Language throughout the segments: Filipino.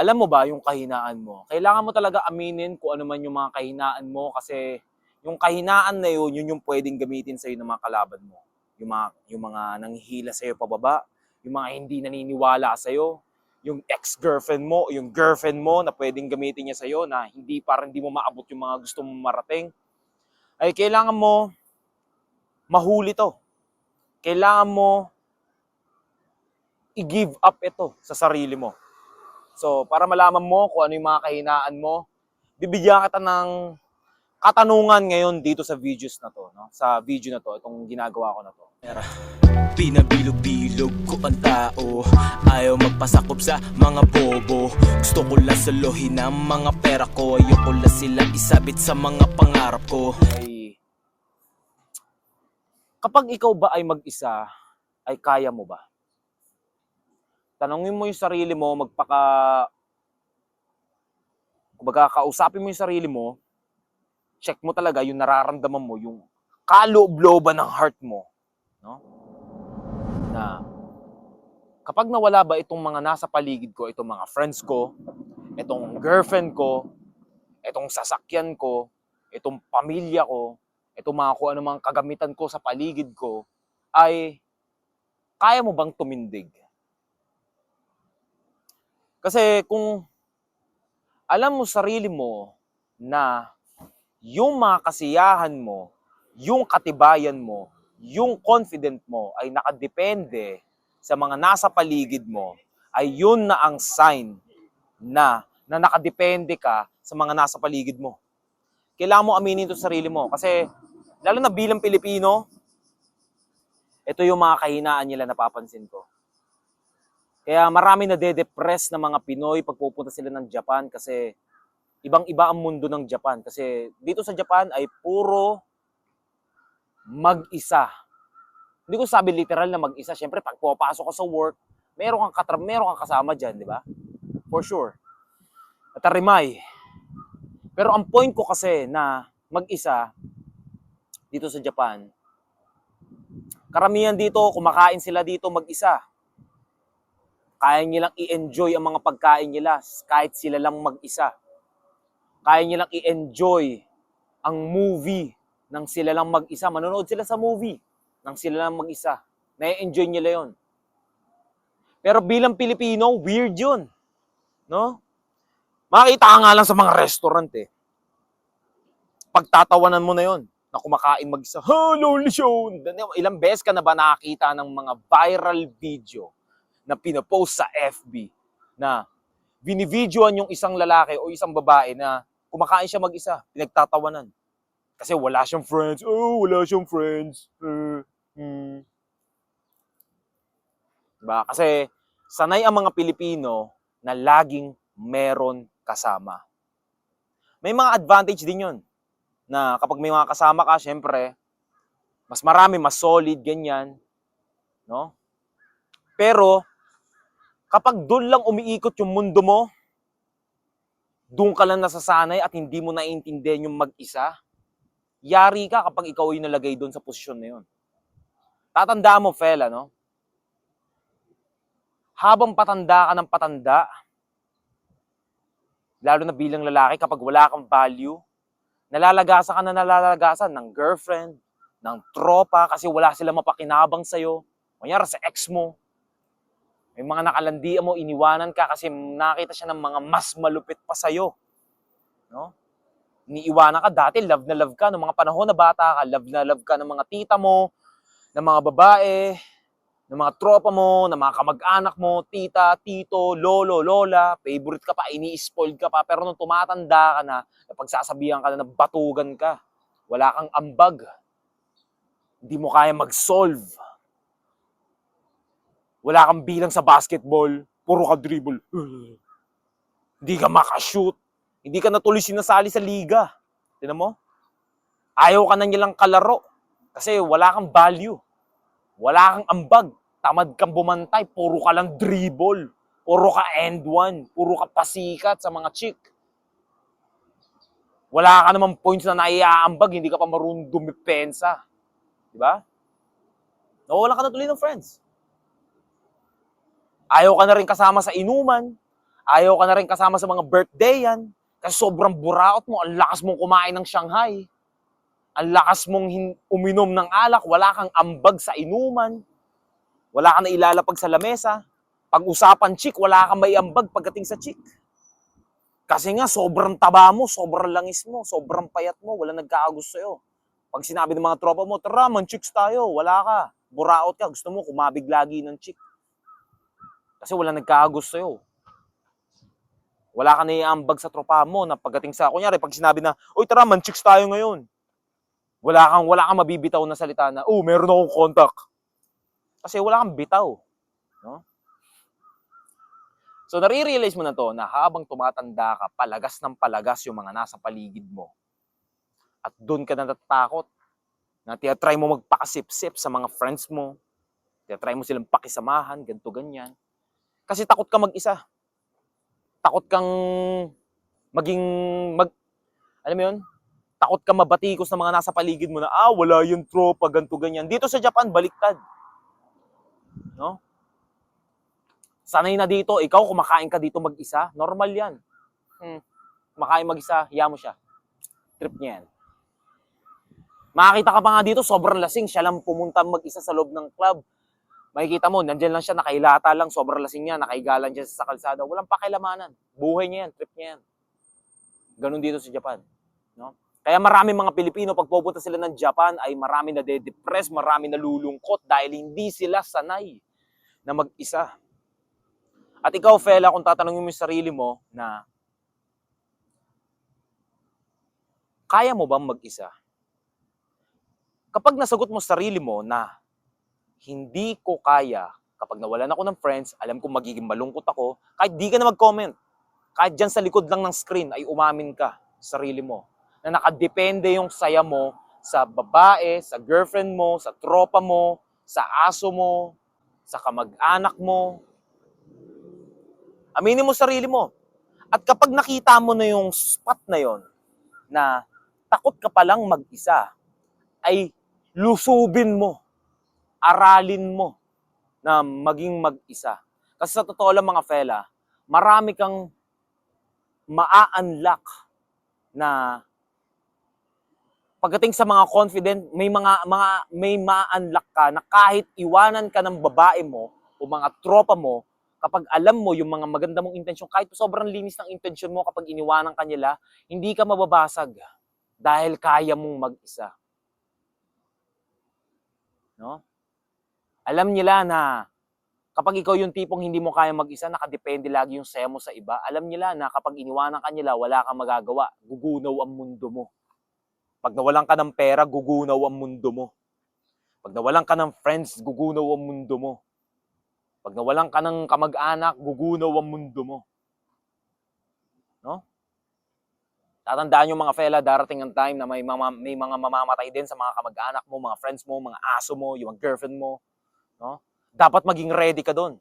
Alam mo ba yung kahinaan mo? Kailangan mo talaga aminin kung ano man yung mga kahinaan mo kasi yung kahinaan na yun, yun yung pwedeng gamitin sa'yo ng mga kalaban mo. Yung mga nanghihila sa'yo pababa, yung mga hindi naniniwala sa'yo, yung ex-girlfriend mo, yung girlfriend mo na pwedeng gamitin niya sa'yo na hindi mo maabot yung mga gusto mong marating, ay kailangan mo mahuli to. Kailangan mo i-give up ito sa sarili mo. So, para malaman mo kung ano yung mga kahinaan mo, bibigyan kita ng katanungan ngayon dito sa videos na to, no? Sa video na to, itong ginagawa ko na to. Pinabilog-bilog ko ang tao, ayaw magpasakop sa mga bobo. Gusto ko lang salohin ang mga pera ko, ayoko lang sila isabit sa mga pangarap ko. Kapag ikaw ba ay mag-isa, ay kaya mo ba? Tanungin mo yung sarili mo, kausapin mo yung sarili mo, check mo talaga yung nararamdaman mo, yung kaloob-looban ng heart mo, no? Na kapag nawala ba itong mga nasa paligid ko, itong mga friends ko, itong girlfriend ko, itong sasakyan ko, itong pamilya ko, itong mga kung anumang kagamitan ko sa paligid ko, ay kaya mo bang tumindig? Kasi kung alam mo sarili mo na yung mga kasiyahan mo, yung katibayan mo, yung confident mo ay nakadepende sa mga nasa paligid mo, ay yun na ang sign na nakadepende ka sa mga nasa paligid mo. Kailangan mo aminin ito sa sarili mo. Kasi, lalo na bilang Pilipino, ito yung mga kahinaan nila napapansin ko. Kaya marami na de-depress na mga Pinoy pag pupunta sila ng Japan kasi ibang-iba ang mundo ng Japan. Kasi dito sa Japan ay puro mag-isa. Hindi ko sabi literal na mag-isa. Siyempre, pag pupasok ka sa work, meron kang kasama dyan, di ba? For sure. At tarimay. Pero ang point ko kasi na mag-isa dito sa Japan, karamihan dito, kumakain sila dito mag-isa. Kaya nilang i-enjoy ang mga pagkain nila kahit sila lang mag-isa. Kaya nilang i-enjoy ang movie nang sila lang mag-isa. Manonood sila sa movie nang sila lang mag-isa. Na-enjoy nila yon. Pero bilang Pilipino, weird yun. No? Makita ka nga lang sa mga restaurant eh. Pagtatawanan mo na yon na kumakain mag-isa. Ha, lonely show! Ilang beses ka na ba nakakita ng mga viral video na pinopost sa FB na binivideoan yung isang lalaki o isang babae na kumakain siya mag-isa, pinagtatawanan. Kasi wala siyang friends. Oh, wala siyang friends. Diba? Kasi sanay ang mga Pilipino na laging meron kasama. May mga advantage din yun. Na kapag may mga kasama ka, syempre, mas marami, mas solid, ganyan. No? Pero, kapag doon lang umiikot yung mundo mo, doon ka lang nasasanay at hindi mo naiintindihan yung mag-isa, yari ka kapag ikaw yung nalagay doon sa posisyon na yun. Tatandaan mo, fella, no? Habang patanda ka ng patanda, lalo na bilang lalaki, kapag wala kang value, nalalagasan ng girlfriend, ng tropa, kasi wala silang mapakinabang sa'yo. Kunyari sa ex mo, may mga nakalandian mo, iniwanan ka kasi nakita siya ng mga mas malupit pa sa'yo. No? Iniiwanan ka, dati love na love ka, noong mga panahon na bata ka, love na love ka ng mga tita mo, ng mga babae, ng mga tropa mo, ng mga kamag-anak mo, tita, tito, lolo, lola, favorite ka pa, ini-spoiled ka pa, pero nung tumatanda ka na, napagsasabihan ka na batugan ka, wala kang ambag, hindi mo kaya mag-solve, wala kang bilang sa basketball, puro ka dribble, hindi ka makashoot, hindi ka natuloy sinasali sa liga, tinan mo? Ayaw ka na nilang kalaro, kasi wala kang value, wala kang ambag, tamad kang bumantay, puro ka lang dribble, puro ka end one, puro ka pasikat sa mga chick. Wala ka namang points na naiaambag, hindi ka pa marunong dumipensa. Diba? Nawawalan ka na tuloy ng friends. Ayaw ka na rin kasama sa inuman, Ayaw ka na rin kasama sa mga birthday yan. Kasi sobrang buraot mo, ang lakas mong kumain ng Shanghai. Ang lakas mong uminom ng alak, wala kang ambag sa inuman. Wala kang nailalapag sa lamesa. Pag-usapan chick, wala kang may ambag pagdating sa chick. Kasi nga, sobrang taba mo, sobrang langis mo, sobrang payat mo, wala nagkakagusto sa'yo. Pag sinabi ng mga tropa mo, tara, man-chicks tayo, wala ka. Buraot ka, gusto mo kumabig lagi ng chick. Kasi wala nagkakagusto sa'yo. Wala ka naiambag sa tropa mo na pagdating sa, kunyari, pag sinabi na, uy, tara, man-chicks tayo ngayon. Wala kang mabibitaw na salita na, meron akong contact. Kasi wala kang bitaw. No? So, nare-realize mo na to na habang tumatanda ka, palagas ng palagas yung mga nasa paligid mo. At doon ka na natatakot na tiyatry mo magpakasip-sip sa mga friends mo. Tiyatry mo silang pakisamahan, ganito, ganyan. Kasi takot ka mag-isa. Takot kang alam mo yun? Takot ka mabatikos ng mga nasa paligid mo na, wala yung tropa, ganito, ganyan. Dito sa Japan, baliktad. No? Sanay na dito, ikaw kumakain ka dito mag-isa, normal yan. Kumakain mag-isa, hiya mo siya. Trip niya yan. Makakita ka pa nga dito, sobrang lasing, siya lang pumunta mag-isa sa loob ng club. Makikita mo, nandyan lang siya, nakailata lang, sobrang lasing niya, nakaigalan siya sa kalsada. Walang pakilamanan. Buhay niya yan, trip niya yan. Ganun dito sa Japan. No? Kaya marami mga Pilipino, pag pupunta sila ng Japan, ay marami na de-depress, marami na lulungkot dahil hindi sila sanay na mag-isa. At ikaw, fella, kung tatanungin mo yung sarili mo na, kaya mo bang mag-isa? Kapag nasagot mo sarili mo na, hindi ko kaya, kapag nawalan ako ng friends, alam kong magiging malungkot ako, kahit di ka na mag-comment, kahit dyan sa likod lang ng screen ay umamin ka sa sarili mo, na nakadepende yung saya mo sa babae, sa girlfriend mo, sa tropa mo, sa aso mo, sa kamag-anak mo. Aminin mo sarili mo. At kapag nakita mo na yung spot na yon na takot ka palang mag-isa, ay lusubin mo, aralin mo na maging mag-isa. Kasi sa totoo lang mga fella, marami kang maa-unlock na pagdating sa mga confident, may ma-unlock ka na kahit iwanan ka ng babae mo o mga tropa mo, kapag alam mo yung mga maganda mong intensyon, kahit sobrang linis ng intensyon mo kapag iniwanan ka nila, hindi ka mababasag dahil kaya mong mag-isa. No? Alam nila na kapag ikaw yung tipong hindi mo kaya mag-isa, nakadepende lagi yung saya mo sa iba. Alam nila na kapag iniwanan ka nila, wala kang magagawa. Gugunaw ang mundo mo. Pag nawalan ka ng pera, gugunaw ang mundo mo. Pag nawalan ka ng friends, gugunaw ang mundo mo. Pag nawalan ka ng kamag-anak, gugunaw ang mundo mo. No? Tatandaan yung mga fella, darating ang time na may mga mamamatay din sa mga kamag-anak mo, mga friends mo, mga aso mo, yung girlfriend mo. No? Dapat maging ready ka doon.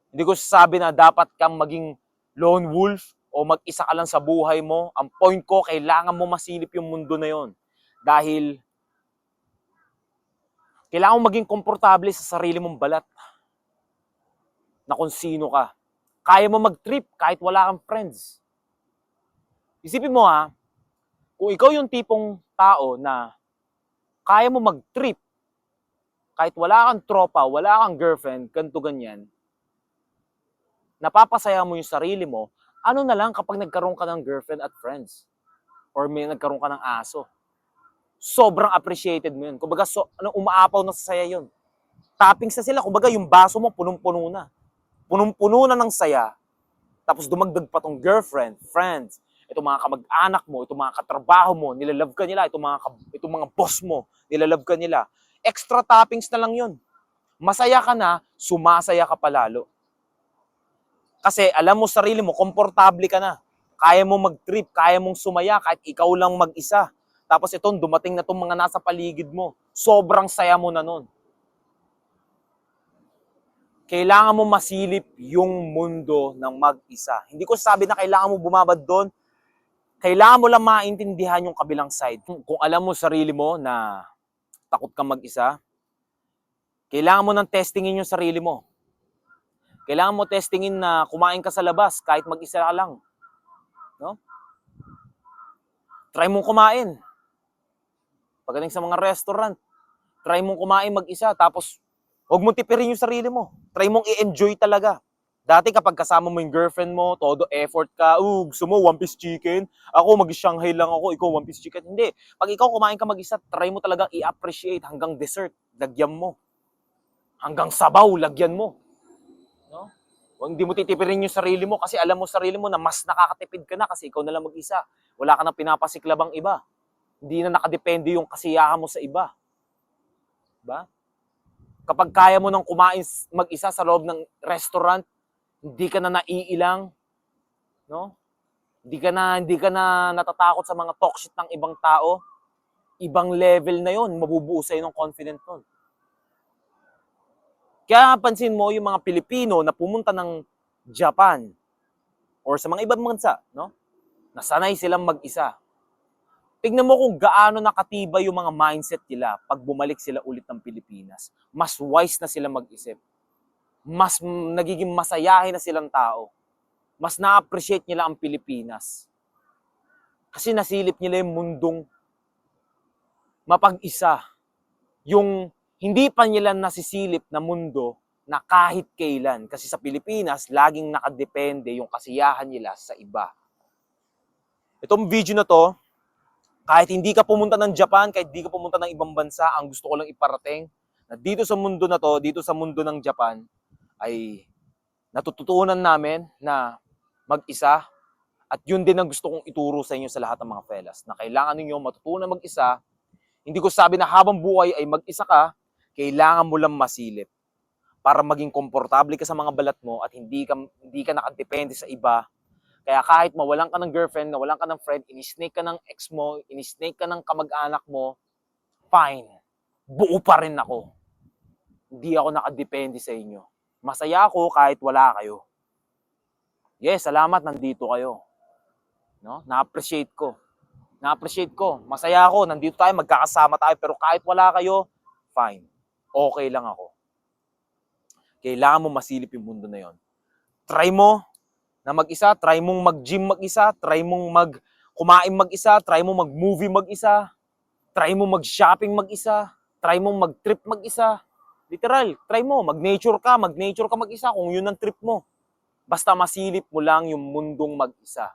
Hindi ko sasabi na dapat kang maging lone wolf o mag-isa ka lang sa buhay mo. Ang point ko, kailangan mo masilip yung mundo na yon. Dahil kailangan mo maging komportable sa sarili mong balat na kung sino ka. Kaya mo mag-trip kahit wala kang friends. Isipin mo kung ikaw yung tipong tao na kaya mo mag-trip kahit wala kang tropa, wala kang girlfriend, ganito ganyan, napapasaya mo yung sarili mo, ano na lang kapag nagkaroon ka ng girlfriend at friends? Or may nagkaroon ka ng aso? Sobrang appreciated mo yun. Kumbaga, umaapaw na sa saya yun. Toppings na sila. Kumbaga, yung baso mo, punong-puno na. Punong-puno na ng saya. Tapos dumagdag pa tong girlfriend, friends, itong mga kamag-anak mo, itong mga katrabaho mo, nilalove ka nila, itong mga boss mo, nilalove ka nila. Extra toppings na lang yun. Masaya ka na, sumasaya ka palalo. Kasi alam mo sarili mo, komportable ka na. Kaya mo mag-trip, kaya mong sumaya kahit ikaw lang mag-isa. Tapos itong dumating na itong mga nasa paligid mo, sobrang saya mo na nun. Kailangan mo masilip yung mundo ng mag-isa. Hindi ko sabi na kailangan mo bumabad doon. Kailangan mo lang maintindihan yung kabilang side. Kung alam mo sarili mo na takot kang mag-isa, kailangan mo nang testingin yung sarili mo. Kailangan mo testingin na kumain ka sa labas kahit mag-isa ka lang. No? Try mong kumain. Pagdating sa mga restaurant, try mong kumain mag-isa, tapos huwag mong tipirin yung sarili mo. Try mong i-enjoy talaga. Dati kapag kasama mo yung girlfriend mo, todo effort ka, gusto mo one piece chicken, ako mag-Shanghai lang ako, ikaw one piece chicken. Hindi. Pag ikaw kumain ka mag-isa, try mo talagang i-appreciate hanggang dessert, lagyan mo. Hanggang sabaw, lagyan mo. No? Hindi mo titipirin yung sarili mo kasi alam mo sarili mo na mas nakakatipid ka na kasi ikaw na lang mag-isa. Wala ka nang pinapasiklabang iba. Hindi na nakadepende yung kasiyahan mo sa iba. Diba? Kapag kaya mo nang kumain mag-isa sa loob ng restaurant, hindi ka na naiilang, no? Hindi ka na natatakot sa mga talk shit ng ibang tao. Ibang level na 'yon, mabubuo sa'yo ng confident nun. Kaya pansin mo yung mga Pilipino na pumunta ng Japan or sa mga ibang bansa, no? Nasanay silang mag-isa. Tignan mo kung gaano nakatibay yung mga mindset nila pag bumalik sila ulit ng Pilipinas. Mas wise na sila mag-isip. Mas nagiging masayahin na silang tao. Mas na-appreciate nila ang Pilipinas. Kasi nasilip nila yung mundong mapag-isa. Yung hindi pa nila nasisilip na mundo na kahit kailan. Kasi sa Pilipinas, laging nakadepende yung kasiyahan nila sa iba. Itong video na to, kahit hindi ka pumunta ng Japan, kahit hindi ka pumunta ng ibang bansa, ang gusto ko lang iparating na dito sa mundo na to, dito sa mundo ng Japan, ay natututunan namin na mag-isa at yun din ang gusto kong ituro sa inyo sa lahat ng mga fellas na kailangan ninyo matutunan mag-isa. Hindi ko sabi na habang buhay ay mag-isa ka, kailangan mo lang masilip para maging komportable ka sa mga balat mo at hindi ka nakadepende sa iba. Kaya kahit mawalan ka ng girlfriend, nawalan ka ng friend, inisnake ka ng ex mo, inisnake ka ng kamag-anak mo, fine. Buo pa rin ako. Hindi ako nakadepende sa inyo. Masaya ako kahit wala kayo. Yes, salamat, nandito kayo. No? Na-appreciate ko. Masaya ako, nandito tayo, magkakasama tayo, pero kahit wala kayo, fine. Okay lang ako. Kailangan mo masilip yung mundo na yon. Try mo na mag-isa, try mong mag-gym mag-isa, try mong kumain mag-isa, try mong mag-movie mag-isa, try mong mag-shopping mag-isa, try mong mag-trip mag-isa. Literal, try mo, mag-nature ka mag-isa kung yun ang trip mo. Basta masilip mo lang yung mundong mag-isa.